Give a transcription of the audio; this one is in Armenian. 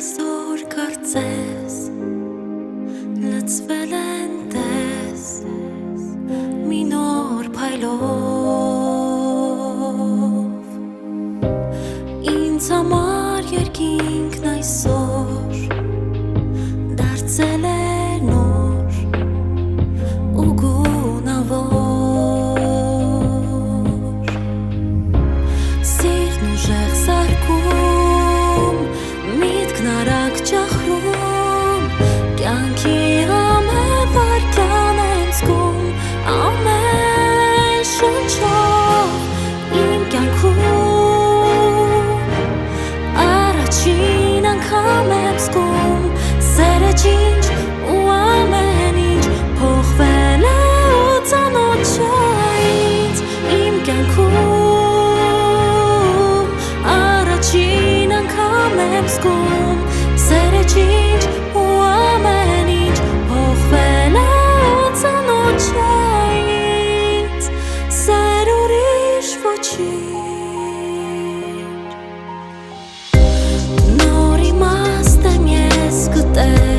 այսօր կարծես լցվել են տես մի նոր փայլով ինձ համար երկինքն այսօր դարձել է նոր ու գունավոր սիրտն ուժեղ սարքում միտքն արագ ճախրում կյանքի համեվարքյան եմ զգում ամեն շնչով իմ կյանքում առաջին անգամ եմ զգում սերը ջինջ ու ամեն ինչ փոխվել է ու ծանոթ չէ ինձ իմ կյանքում առաջին անգամ եմ զգում սերը ջինջ ու ամեն ինչ փոխվել է ու ծանոթ չէ ինձ սեր ուրիշ ոչինչ նոր իմաստ եմ ես գտել